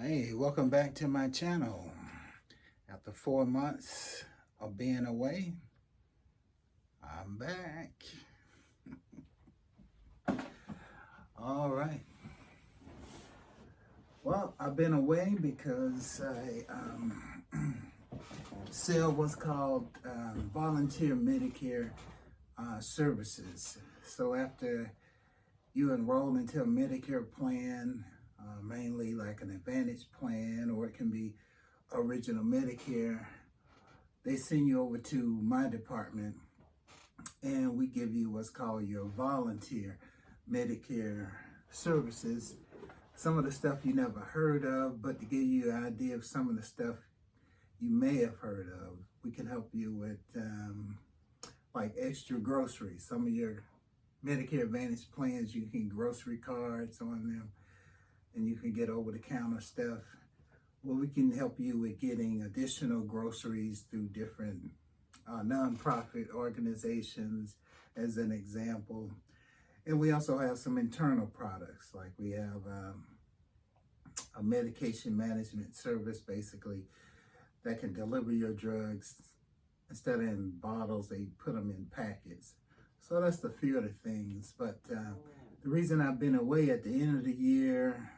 Hey, welcome back to my channel. After 4 months of being away, I'm back. All right. Well, I've been away because I sell what's called volunteer Medicare services. So after you enroll into a Medicare plan, mainly like an Advantage plan, or it can be Original Medicare, they send you over to my department and we give you what's called your volunteer Medicare services. Some of the stuff you never heard of, but to give you an idea of some of the stuff you may have heard of, we can help you with like extra groceries. Some of your Medicare Advantage plans, you can grocery cards on them and you can get over-the-counter stuff. Well, we can help you with getting additional groceries through different nonprofit organizations, as an example. And we also have some internal products, like we have a medication management service, basically, that can deliver your drugs. Instead of in bottles, they put them in packets. So that's the few of the things. But the reason I've been away at the end of the year,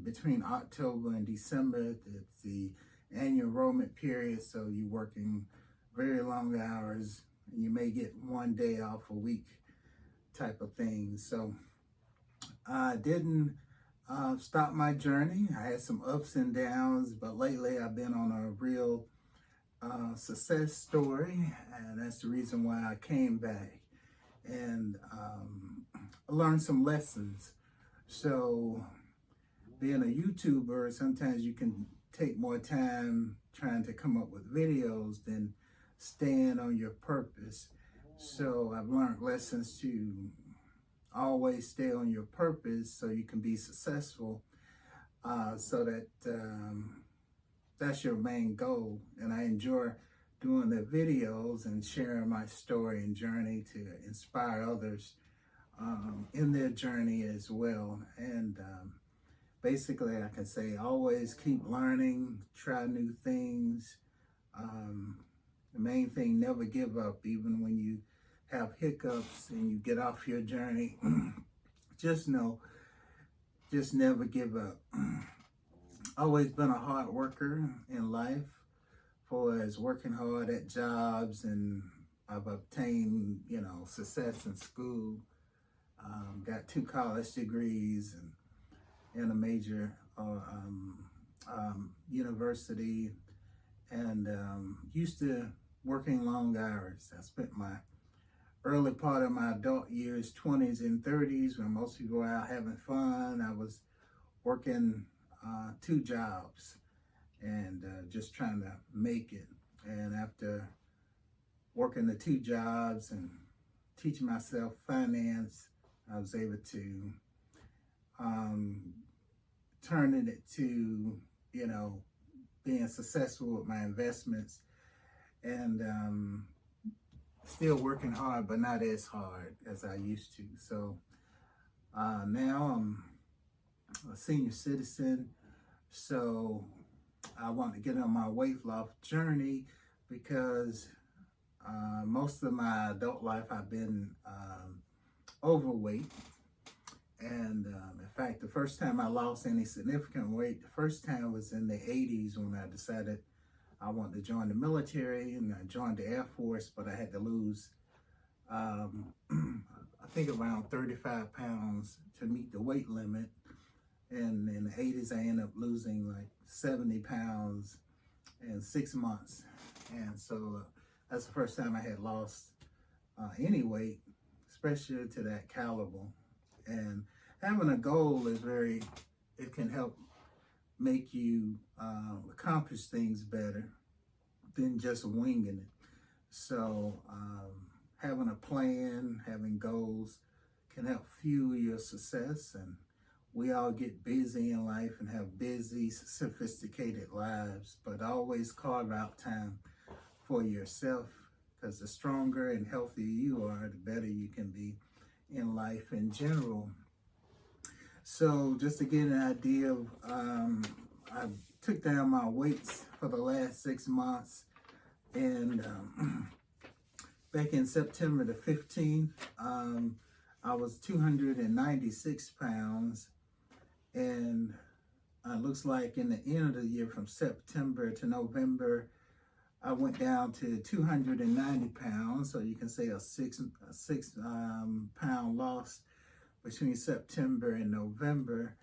between October and December, it's the annual enrollment period, so you're working very long hours, and you may get one day off a week type of thing. So I didn't stop my journey. I had some ups and downs, but lately I've been on a real success story, and that's the reason why I came back. And I learned some lessons. So being a YouTuber, sometimes you can take more time trying to come up with videos than staying on your purpose. So I've learned lessons to always stay on your purpose so you can be successful, so that that's your main goal. And I enjoy doing the videos and sharing my story and journey to inspire others in their journey as well. And basically, I can say always keep learning, try new things. The main thing, never give up, even when you have hiccups and you get off your journey. Just know, just never give up. Always been a hard worker in life, for as working hard at jobs, and I've obtained, success in school. Got 2 college degrees and a major university, and used to working long hours. I spent my early part of my adult years, 20s and 30s, when most people were out having fun. I was working 2 jobs and just trying to make it. And after working the 2 jobs and teaching myself finance, I was able to turn it to, being successful with my investments, and still working hard, but not as hard as I used to. So now I'm a senior citizen, so I want to get on my weight loss journey, because most of my adult life I've been overweight. And in fact, the first time I lost any significant weight, the first time was in the 80s, when I decided I wanted to join the military, and I joined the Air Force, but I had to lose, I think, around 35 pounds to meet the weight limit. And in the 80s, I ended up losing like 70 pounds in 6 months. And so that's the first time I had lost any weight, especially to that caliber. And having a goal is it can help make you accomplish things better than just winging it. So having a plan, having goals can help fuel your success. And we all get busy in life and have busy, sophisticated lives, but always carve out time for yourself, because the stronger and healthier you are, the better you can be in life in general. So just to get an idea of I took down my weights for the last 6 months, and back in September the 15th, I was 296 pounds, and it looks like in the end of the year, from September to November, I went down to 290 pounds. So you can say a six pound loss between September and November.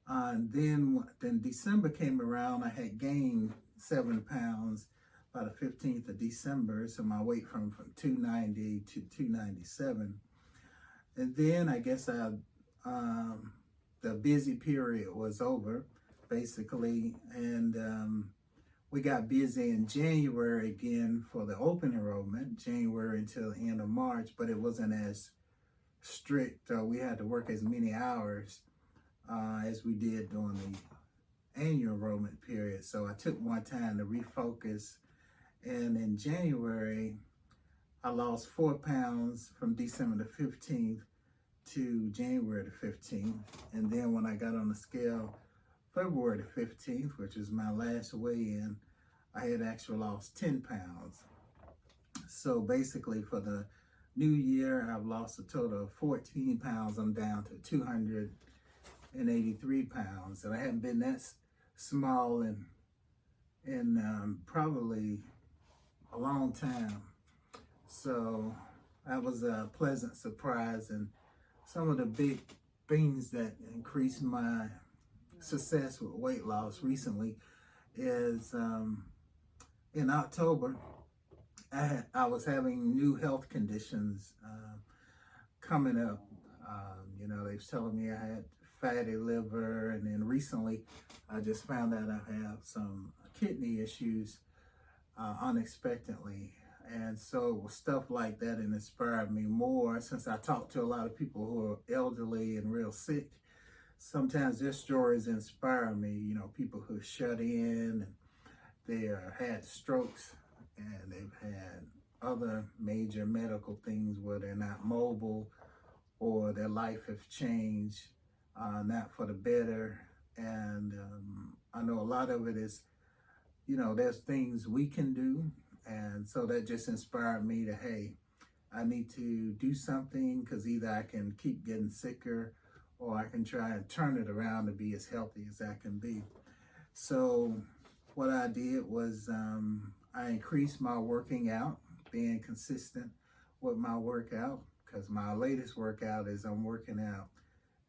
Then December came around, I had gained 7 pounds by the 15th of December. So my weight from 290 to 297. And then I guess the busy period was over, basically. And we got busy in January again for the open enrollment, January until the end of March, but it wasn't as strict. We had to work as many hours as we did during the annual enrollment period. So I took more time to refocus. And in January, I lost 4 pounds from December the 15th to January the 15th. And then when I got on the scale February the 15th, which is my last weigh-in, I had actually lost 10 pounds. So basically for the new year, I've lost a total of 14 pounds. I'm down to 283 pounds. And I haven't been that small in probably a long time. So that was a pleasant surprise. And some of the big things that increased my success with weight loss recently is in October, I was having new health conditions coming up. They was telling me I had fatty liver, and then recently I just found out I have some kidney issues unexpectedly. And so it was stuff like that that inspired me more, since I talked to a lot of people who are elderly and real sick. Sometimes their stories inspire me, people who shut in, and they had strokes, and they've had other major medical things where they're not mobile, or their life has changed, not for the better. And I know a lot of it is, there's things we can do. And so that just inspired me to, hey, I need to do something, because either I can keep getting sicker, or I can try and turn it around to be as healthy as I can be. So what I did was I increased my working out, being consistent with my workout, because my latest workout is I'm working out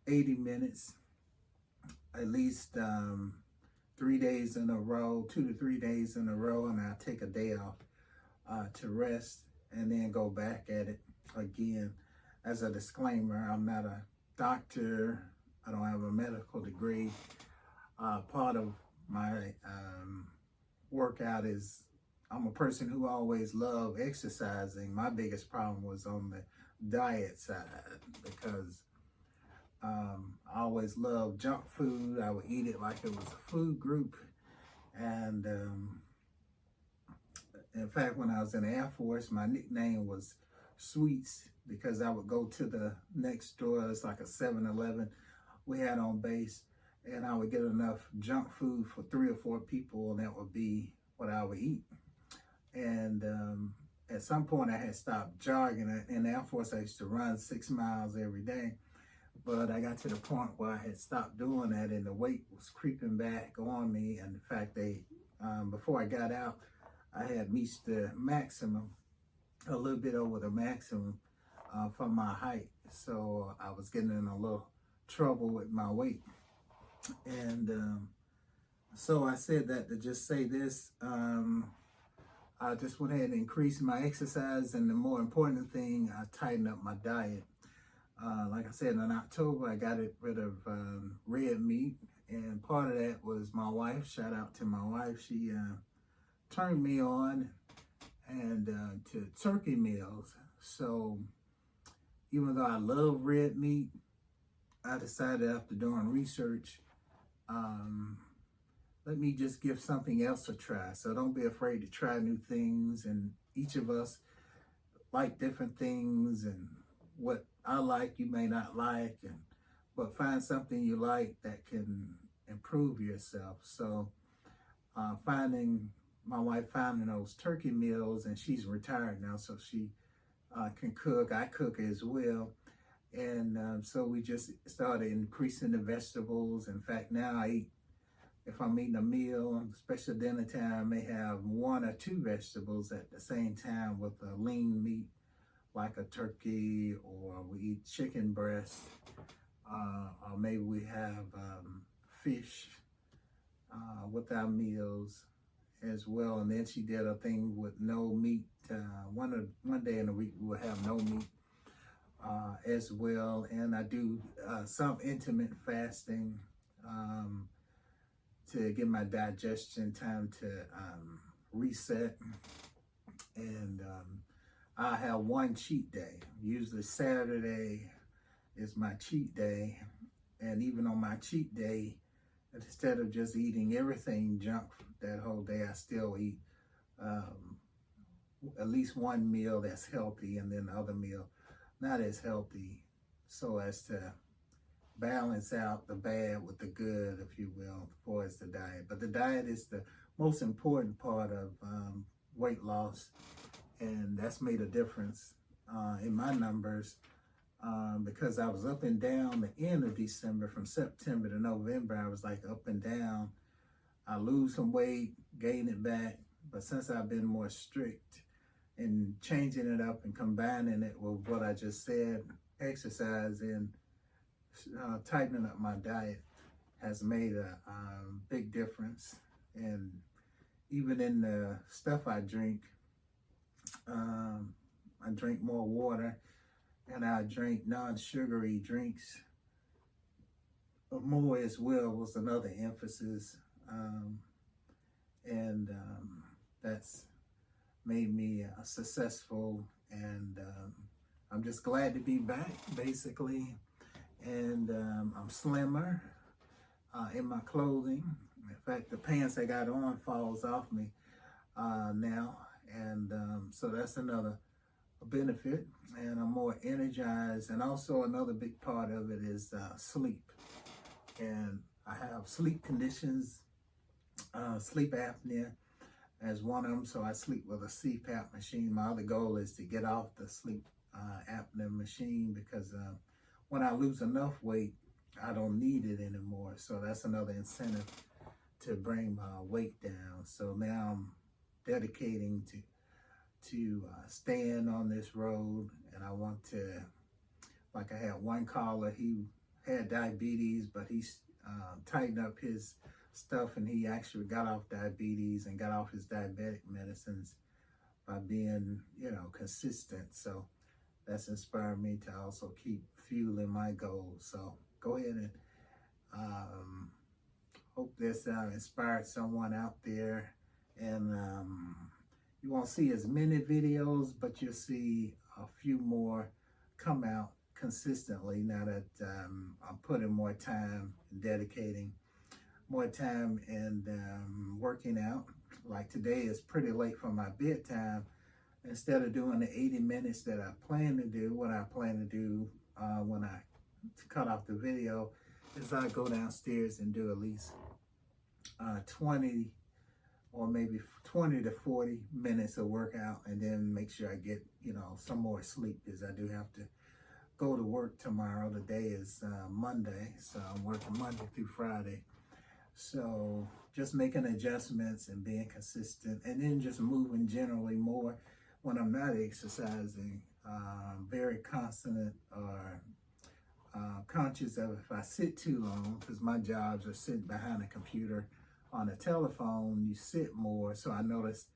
80 minutes, at least 3 days in a row, 2 to 3 days in a row, and I take a day off to rest, and then go back at it again. As a disclaimer, I'm not a doctor. I don't have a medical degree. Part of my workout is I'm a person who always loved exercising. My biggest problem was on the diet side, because I always loved junk food. I would eat it like it was a food group. And in fact, when I was in the Air Force, my nickname was Sweets, because I would go to the next door. It's like a 7-Eleven we had on base, and I would get enough junk food for 3 or 4 people, and that would be what I would eat. And at some point, I had stopped jogging. In the Air Force, I used to run 6 miles every day, but I got to the point where I had stopped doing that, and the weight was creeping back on me. And in fact, before I got out, I had reached the maximum, a little bit over the maximum for my height. So I was getting in a little trouble with my weight. And so I said that to just say this. I just went ahead and increased my exercise, and the more important thing, I tightened up my diet. Like I said, in October, I got rid of red meat, and part of that was my wife. Shout out to my wife. She turned me on and to turkey meals. So even though I love red meat, I decided after doing research, let me just give something else a try. So don't be afraid to try new things. And each of us like different things, and what I like, you may not like, but find something you like that can improve yourself. So my wife finding those turkey meals, and she's retired now, so she can cook. I cook as well. And so we just started increasing the vegetables. In fact, now if I'm eating a meal, especially dinner time, I may have one or two vegetables at the same time with a lean meat, like a turkey, or we eat chicken breast, or maybe we have fish with our meals as well. And then she did a thing with no meat. One day in the week we will have no meat as well. And I do some intermittent fasting to give my digestion time to reset. And I have one cheat day. Usually Saturday is my cheat day. And even on my cheat day, instead of just eating everything junk that whole day, I still eat at least one meal that's healthy, and then the other meal not as healthy, so as to balance out the bad with the good, if you will, as far as the diet. But the diet is the most important part of weight loss, and that's made a difference in my numbers because I was up and down the end of December. From September to November, I was like up and down. I lose some weight, gain it back, but since I've been more strict and changing it up and combining it with what I just said, exercise and tightening up my diet, has made a big difference. And even in the stuff I drink more water, and I drink non-sugary drinks more as well, was another emphasis. And that's made me successful, and I'm just glad to be back, basically. And I'm slimmer in my clothing. In fact, the pants I got on falls off me now, and so that's another benefit. And I'm more energized. And also another big part of it is sleep. And I have sleep conditions, sleep apnea as one of them, so I sleep with a CPAP machine. My other goal is to get off the sleep apnea machine, because when I lose enough weight, I don't need it anymore. So that's another incentive to bring my weight down. So now I'm dedicating to staying on this road, and I want to, like, I had one caller, he had diabetes, but he tightened up his stuff, and he actually got off diabetes and got off his diabetic medicines by being, consistent. So that's inspired me to also keep fueling my goals. So go ahead and hope this inspired someone out there. And you won't see as many videos, but you'll see a few more come out consistently now that I'm putting more time, dedicating more time, and working out. Like today is pretty late for my bedtime. Instead of doing the 80 minutes that I plan to do, what I plan to do when I cut off the video is I go downstairs and do at least 20 or maybe 20 to 40 minutes of workout, and then make sure I get, some more sleep, because I do have to go to work tomorrow. The day is Monday, so I'm working Monday through Friday. So just making adjustments and being consistent, and then just moving generally more when I'm not exercising. Very constant or conscious of if I sit too long, because my jobs are sitting behind a computer on a telephone, you sit more. So I noticed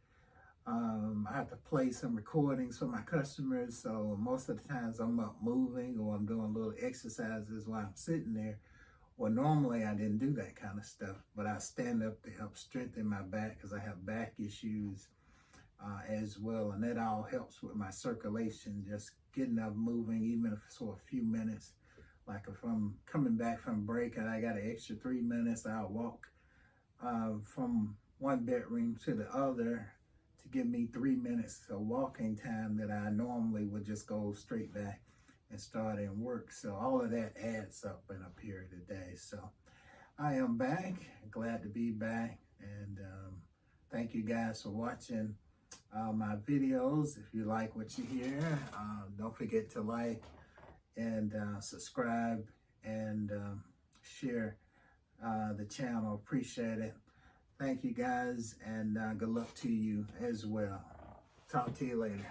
I have to play some recordings for my customers. So most of the times I'm up moving, or I'm doing little exercises while I'm sitting there. Well, normally I didn't do that kind of stuff, but I stand up to help strengthen my back, because I have back issues as well. And that all helps with my circulation, just getting up moving, even if it's for a few minutes. Like if I'm coming back from break and I got an extra 3 minutes, I'll walk from one bedroom to the other to give me 3 minutes of walking time that I normally would just go straight back and start in work. So all of that adds up in a period of day. So I am back. Glad to be back. And thank you guys for watching my videos. If you like what you hear, don't forget to like and subscribe and share the channel. Appreciate it. Thank you guys, and good luck to you as well. Talk to you later.